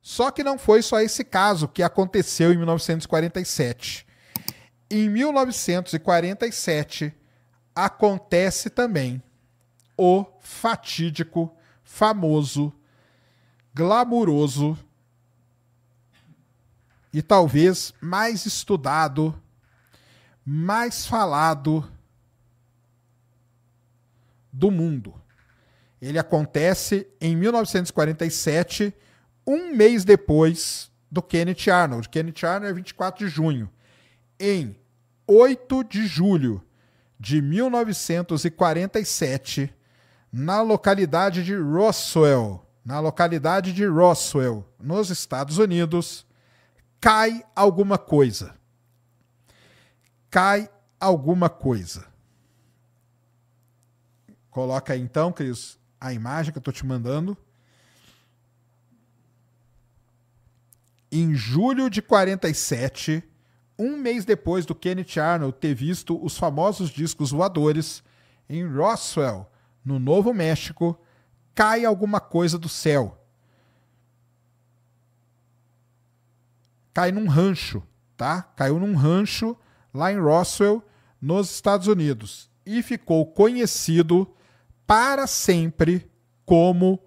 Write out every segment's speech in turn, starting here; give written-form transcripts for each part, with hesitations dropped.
Só que não foi só esse caso que aconteceu em 1947. Em 1947, acontece também o fatídico, famoso, glamuroso e talvez mais estudado, mais falado do mundo. Ele acontece em 1947, um mês depois do Kenneth Arnold. Kenneth Arnold é 24 de junho. Em 8 de julho de 1947, na localidade de Roswell, nos Estados Unidos, cai alguma coisa. Coloca aí então, Cris, a imagem que eu estou te mandando. Em julho de 47, um mês depois do Kenneth Arnold ter visto os famosos discos voadores, em Roswell, no Novo México, cai alguma coisa do céu. Cai num rancho, tá? Caiu num rancho lá em Roswell, nos Estados Unidos, e ficou conhecido para sempre como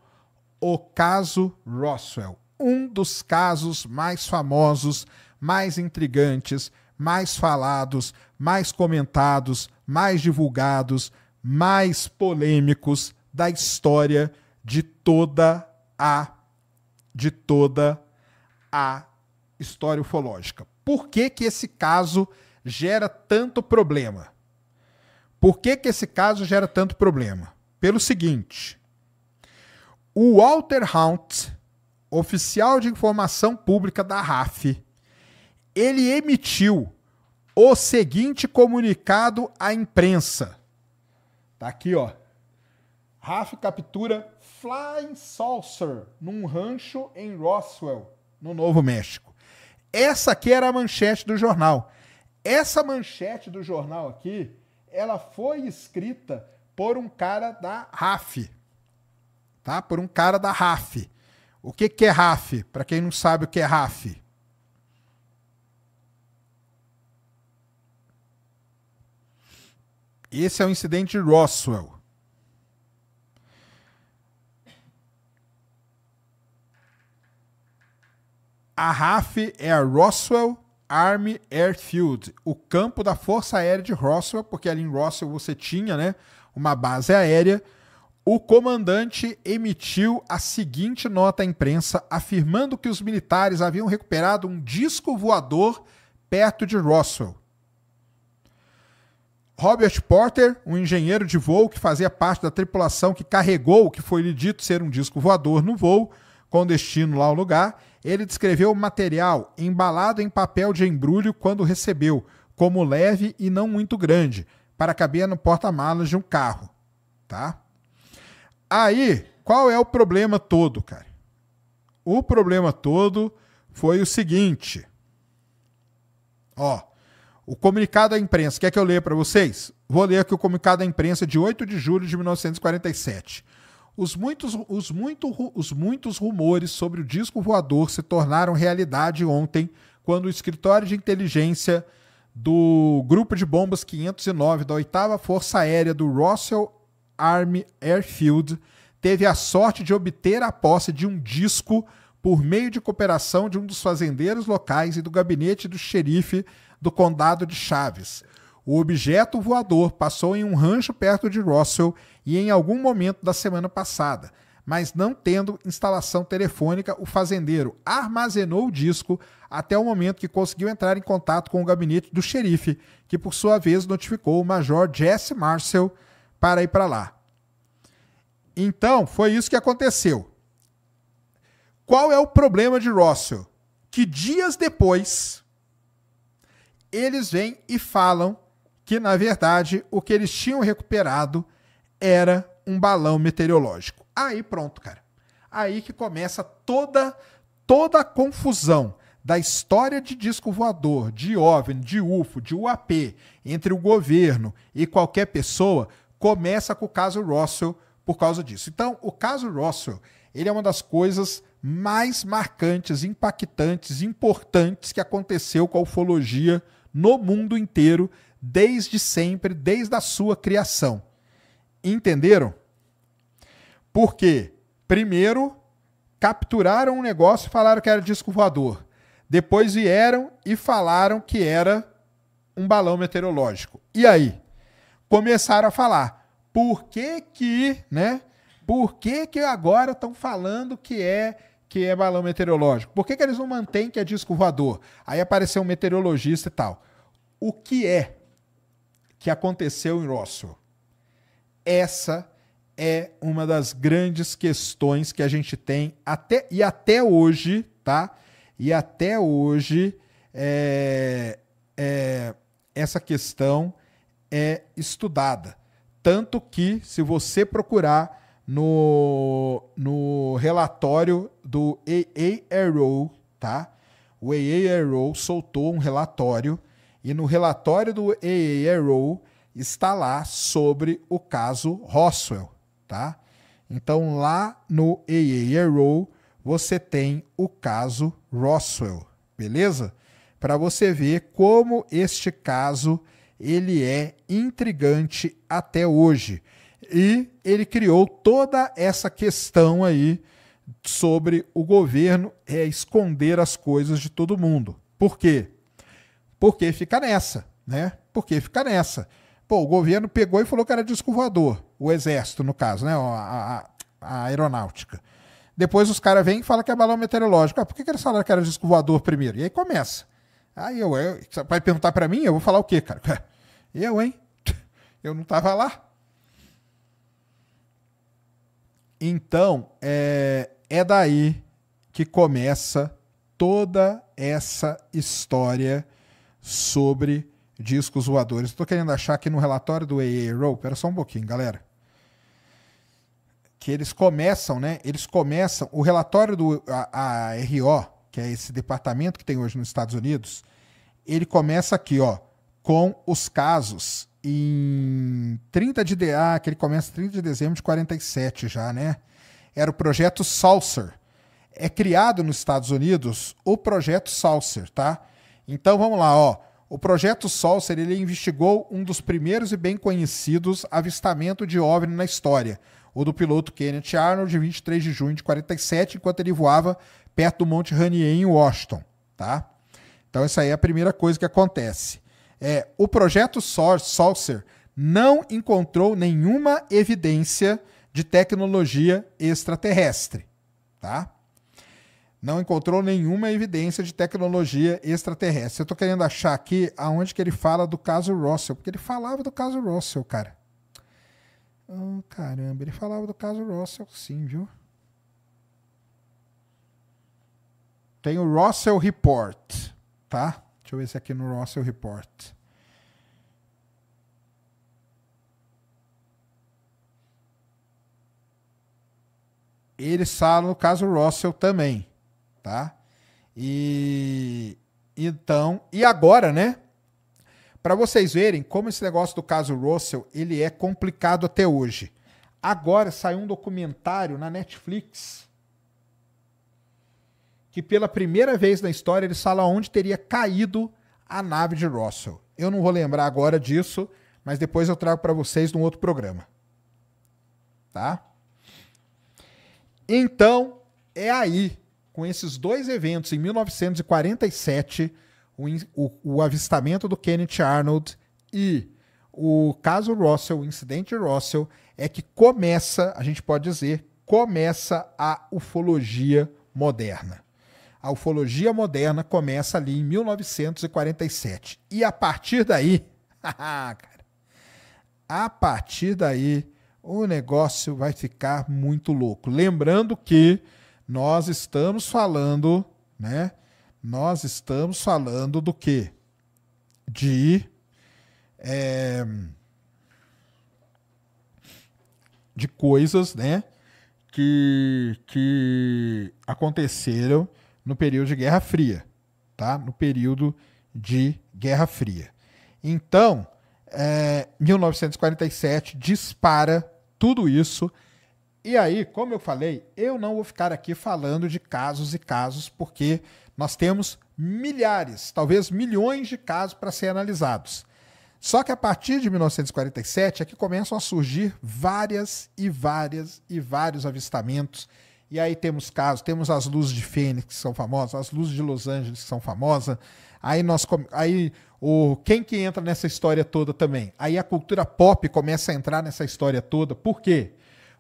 o caso Roswell. Um dos casos mais famosos, mais intrigantes, mais falados, mais comentados, mais divulgados, mais polêmicos da história de toda a história ufológica. Por que que esse caso gera tanto problema? Pelo seguinte: o Walter Hunt, oficial de informação pública da RAF, ele emitiu o seguinte comunicado à imprensa. Tá aqui, ó. RAF captura Flying Saucer num rancho em Roswell, no Novo México. Essa aqui era a manchete do jornal. Essa manchete do jornal aqui, ela foi escrita por um cara da RAF. Tá? Por um cara da RAF. O que que é RAF? Para quem não sabe o que é RAF. Esse é o incidente de Roswell. A RAF é a Roswell Army Airfield, o campo da Força Aérea de Roswell, porque ali em Roswell você tinha, né, uma base aérea. O comandante emitiu a seguinte nota à imprensa, afirmando que os militares haviam recuperado um disco voador perto de Roswell. Robert Porter, um engenheiro de voo que fazia parte da tripulação que carregou o que foi lhe dito ser um disco voador no voo, com destino lá ao lugar, ele descreveu o material embalado em papel de embrulho quando recebeu, como leve e não muito grande, para caber no porta-malas de um carro. Tá? Aí, qual é o problema todo, cara? O problema todo foi o seguinte. Ó, o comunicado à imprensa. Quer que eu leia para vocês? Vou ler aqui o comunicado da imprensa de 8 de julho de 1947. Os muitos rumores sobre o disco voador se tornaram realidade ontem, quando o escritório de inteligência do Grupo de Bombas 509 da 8ª Força Aérea do Roswell Army Airfield teve a sorte de obter a posse de um disco por meio de cooperação de um dos fazendeiros locais e do gabinete do xerife do condado de Chaves. O objeto voador passou em um rancho perto de Roswell e em algum momento da semana passada, mas não tendo instalação telefônica, o fazendeiro armazenou o disco até o momento que conseguiu entrar em contato com o gabinete do xerife, que por sua vez notificou o major Jesse Marcel para ir para lá. Então, foi isso que aconteceu. Qual é o problema de Roswell? Que dias depois, eles vêm e falam que, na verdade, o que eles tinham recuperado era um balão meteorológico. Aí pronto, cara. Aí que começa toda a confusão da história de disco voador, de OVNI, de UFO, de UAP, entre o governo e qualquer pessoa, começa com o caso Roswell por causa disso. Então, o caso Roswell, ele é uma das coisas mais marcantes, impactantes, importantes que aconteceu com a ufologia no mundo inteiro, desde sempre, desde a sua criação. Entenderam? Porque, primeiro, capturaram um negócio e falaram que era disco voador. Depois vieram e falaram que era um balão meteorológico. E aí? Começaram a falar. Por que agora estão falando que é balão meteorológico? Por que eles não mantêm que é disco voador? Aí apareceu um meteorologista e tal. O que é que aconteceu em Roswell? Essa é uma das grandes questões que a gente tem até hoje, tá? E até hoje essa questão é estudada. Tanto que, se você procurar no relatório do AARO, tá? O AARO soltou um relatório, e no relatório do AARO está lá sobre o caso Roswell, tá? Então, lá no AARO, você tem o caso Roswell, beleza? Para você ver como este caso ele é intrigante até hoje. E ele criou toda essa questão aí sobre o governo esconder as coisas de todo mundo. Por quê? Porque fica nessa, né? Porque fica nessa. Pô, o governo pegou e falou que era disco voador, o exército, no caso, né? A aeronáutica. Depois os caras vêm e falam que é balão meteorológico. Por que eles falaram que era disco voador primeiro? E aí começa. Aí você vai perguntar pra mim, eu vou falar o quê, cara? Eu, hein? Eu não tava lá. Então, é daí que começa toda essa história sobre discos voadores. Estou querendo achar aqui no relatório do AARO, espera só um pouquinho, galera. Que eles começam, né? O relatório do ARO, que é esse departamento que tem hoje nos Estados Unidos, ele começa aqui, ó, com os casos em 30 de dezembro de 47 já, né? Era o projeto Saucer. É criado nos Estados Unidos o projeto Saucer, tá? Então vamos lá, ó. O projeto Saucer, ele investigou um dos primeiros e bem conhecidos avistamentos de OVNI na história, o do piloto Kenneth Arnold, de 23 de junho de 47, enquanto ele voava perto do Monte Rainier, em Washington, tá? Então essa aí é a primeira coisa que acontece. O projeto Saucer não encontrou nenhuma evidência de tecnologia extraterrestre, tá? Não encontrou nenhuma evidência de tecnologia extraterrestre. Eu tô querendo achar aqui aonde que ele fala do caso Roswell, porque ele falava do caso Roswell, cara. Oh, caramba, ele falava do caso Roswell sim, viu? Tem o Roswell Report, tá? Deixa eu ver se aqui no Roswell Report. Eles falam no caso Roswell também, tá? E agora, né? Para vocês verem como esse negócio do caso Roswell, ele é complicado até hoje. Agora saiu um documentário na Netflix que pela primeira vez na história eles falam onde teria caído a nave de Roswell. Eu não vou lembrar agora disso, mas depois eu trago para vocês num outro programa. Tá? Então, é aí, com esses dois eventos, em 1947, o avistamento do Kenneth Arnold e o caso Roswell, o incidente Roswell, é que começa, a gente pode dizer, começa a ufologia moderna. A ufologia moderna começa ali em 1947. E a partir daí, cara, a partir daí, o negócio vai ficar muito louco. Lembrando que nós estamos falando, né? Nós estamos falando do quê? De coisas, né? Que aconteceram no período de Guerra Fria, tá? No período de Guerra Fria. Então, 1947 dispara tudo isso E aí, como eu falei, eu não vou ficar aqui falando de casos e casos, porque nós temos milhares, talvez milhões de casos para ser analisados. Só que a partir de 1947 é que começam a surgir vários avistamentos. E aí temos casos, temos as luzes de Fênix, que são famosas, as luzes de Los Angeles, que são famosas. Quem que entra nessa história toda também? Aí a cultura pop começa a entrar nessa história toda. Por quê?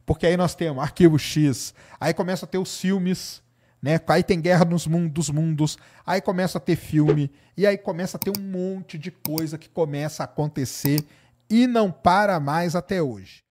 Porque aí nós temos Arquivo X, aí começa a ter os filmes, né? Aí tem Guerra dos Mundos, aí começa a ter filme, e aí começa a ter um monte de coisa que começa a acontecer e não para mais até hoje.